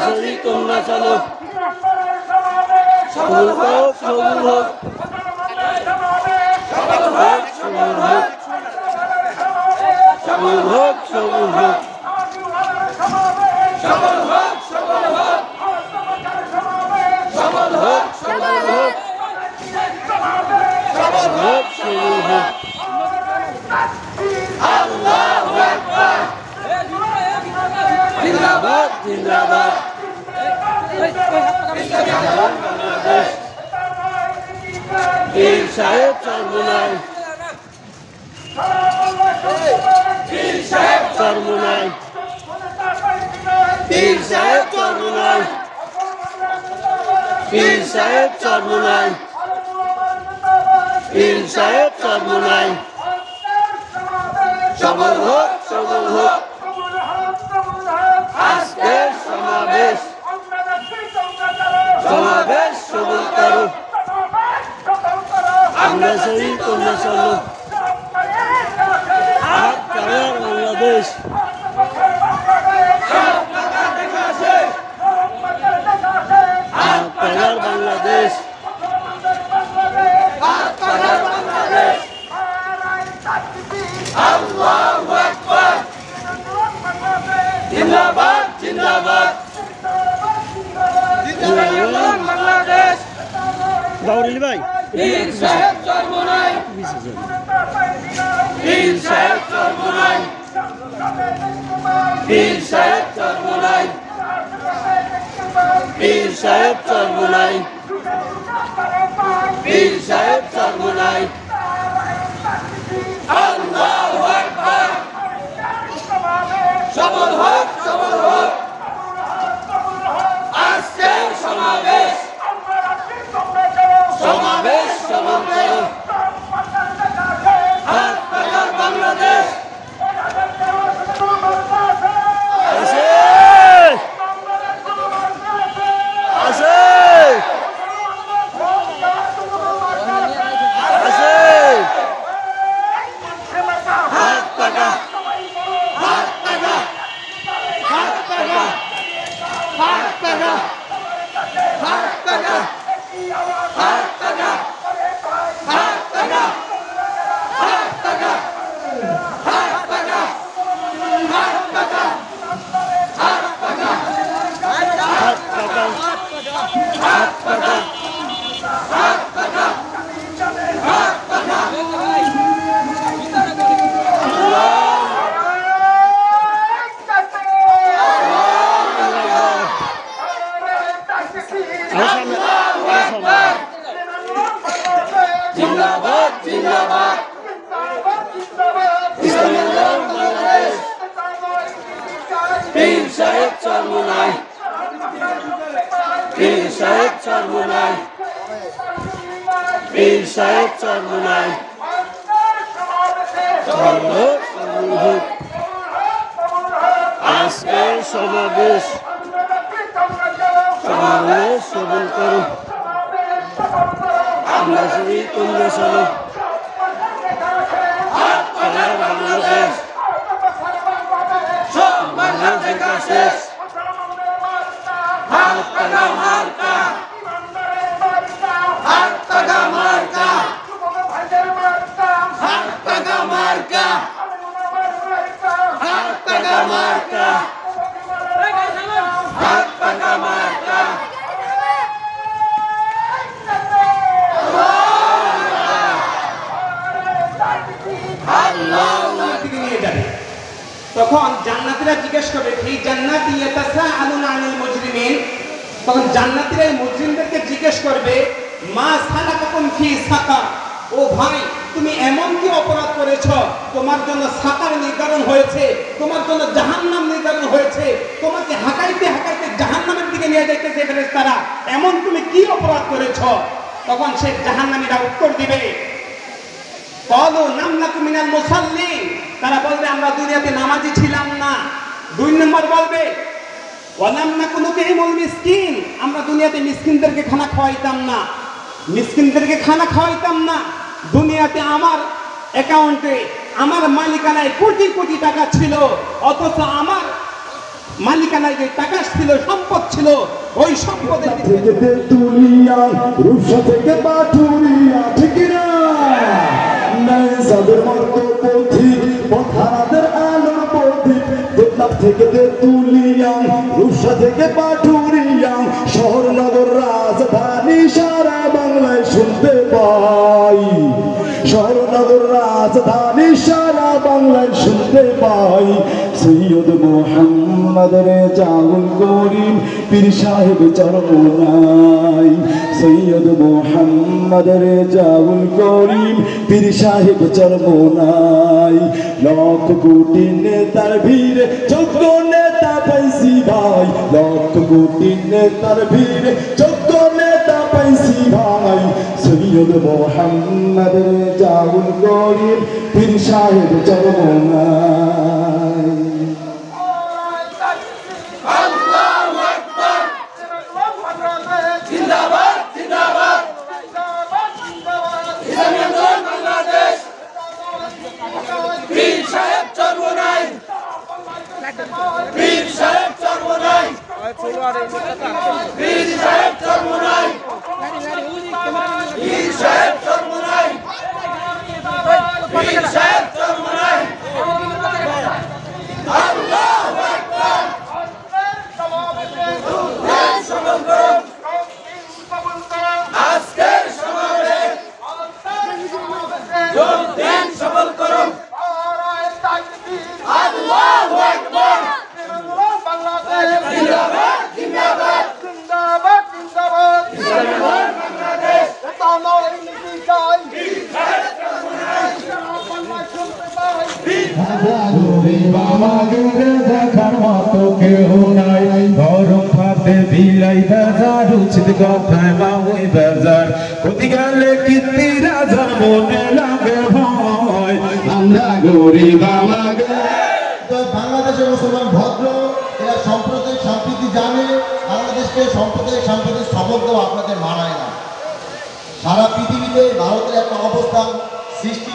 যদি তোমরা চলো সবল হোক সবল হোক সবল হোক সবল হোক সবল হোক সবল হোক সবল হোক সবল হোক সবল হোক সবল হোক সবল হোক সবল হোক আল্লাহু আকবার জিন্দাবাদ জিন্দাবাদ বাংলাদেশ পীর সাহেব চরমোনাই পীর সাহেব চরমোনাই পীর সাহেব চরমোনাই পীর সাহেব চরমোনাই পীর সাহেব চরমোনাই সবল হোক সবল হোক আজকের সমাবেশ সমাবেশ সবল করো আমরা সরি তোমরা চলো হাত কারার বাংলাদেশ হাত কারার বাংলাদেশ হাত কারার বাংলাদেশ আল্লাহু আকবার জিন্দাবাদ জিন্দাবাদ জিন্দাবাদ বাংলাদেশ বাউরিল ভাই পীর সাহেব চরমোনাই পীর সাহেব চরমোনাই পীর সাহেব চরমোনাই পীর সাহেব চরমোনাই পীর সাহেব চরমোনাই আল্লাহু আকবার সবল হোক সবল হোক আজকের সমাবেশ সমাবেশ সবল করো হাত কারার বাংলাদেশ আছে আছে আছে হাত টাকা হাত টাকা হাত টাকা হাত টাকা হাত টাকা হাত টাকা হাত টাকা হাত টাকা হাত টাকা হাত টাকা হাত টাকা হাত টাকা হাত টাকা হাত টাকা হাত টাকা জিন্দাবাদ জিন্দাবাদ বাংলাদেশ পীর সাহেব চরমোনাই পীর সাহেব চরমোনাই পীর সাহেব চরমোনাই আজকের সমাবেশ সমাবেশ সবল করো আমরা সরি তোমরা চলো হাত কারার বাংলাদেশ বাংলাদেশ শেষ হাত টাকা মার্কা হাত টাকা মার্কা হাত টাকা মার্কা হাত টাকা মার্কা হাত টাকা মার্কা তখন জান্নাতীরা জিজ্ঞেস করবে ফি জান্নাতি ইয়াতাসাআলুনা আনিল মুজরিমিন তখন জান্নাতীরা এই মুজরিমদেরকে জিজ্ঞেস করবে মা সালাকাকুম ফি সাকার ও ভাই তুমি এমন কি অপরাধ করেছো তোমার জন্য সাকার নির্ধারণ হয়েছে তোমার জন্য জাহান্নাম নির্ধারণ হয়েছে তোমাকে হাঁকাইতে হাঁকাইতে জাহান্নামের দিকে নিয়ে যাইতেছে ফেরেশতারা এমন তুমি কি অপরাধ করেছো তখন সেই জাহান্নামীরা উত্তর দিবে ক্বালু লাম নাকু মিনাল মুসাল্লিন তারা বলবে আমরা দুনিয়াতে নামাজি ছিলাম না দুই নম্বর বলবে ওয়ালাম নাকু নুতিমুল মিসকিন আমরা দুনিয়াতে মিসকিনদেরকে খানা খাওয়াইতাম না মিসকিনদেরকে খানা খাওয়াইতাম না দুনিয়াতে আমার অ্যাকাউন্টে আমার মালিকানায় কোটি কোটি টাকা ছিল অথচ আমার মালিকানায় যে টাকা ছিল সম্পদ ছিল ছিল ওই সম্পদের থেকে তেতুলিয়া রূপসা থেকে পাটুরিয়া ঠিক না নাই সাদের মতো পথিক পথারাদের আলোর প্রদীপ দেবলাভ থেকে তেতুলিয়া রূপসা থেকে পাটুরিয়া শহর নগর রাজধানী সারা বাংলায় শুনতে পাই শহর নগর রাজধানী সারা বাংলায় শুনতে পাই সৈয়দ মোহাম্মদ রেজাউল করিম পীর সাহেব চরমোনাই সৈয়দ মোহাম্মদ রেজাউল করিম পীর সাহেব চরমোনাই লক্ষ কোটি নেতার ভিড় যোগ্য নেতা পাইছি ভাই লক্ষ কোটি নেতার ভিড় যোগ্য নেতা পাইছি ভাই সৈয়দ মোহাম্মদ রেজাউল করিম পীর সাহেব চরমোনাই জিন্দাবাদ জিন্দাবাদ ইসলামিয়াতুল বাংলাদেশ পীর সাহেব চরমোনাই পীর সাহেব চরমোনাই পীর সাহেব চরমোনাই পীর সাহেব চরমোনাই পীর সাহেব চরমোনাই আল্লাহু আকবার আজকের সমাবেশে যোগ দেন সফল করুন আল্লাহু আকবার জিন্দাবাদ জিন্দাবাদ জিন্দাবাদ জিন্দাবাদ জিন্দাবাদ বাংলাদেশ দেখার মতো কেউ নাই গরম ভাতে বিলাই বাজার উচিত কথায় মাউই বাজার কোথি গেলে কীর্তি রাজার মনে লাগে ভয় আমরা গরিব আমাকে তো বাংলাদেশের মুসলমান ভদ্র এরা সাম্প্রদায়িক সম্প্রীতি জানে বাংলাদেশকে সাম্প্রদায়িক সম্প্রীতির শপথ দেওয়া আপনাদের মানায় না সারা পৃথিবীতে ভারতের একটা অবস্থান সৃষ্টি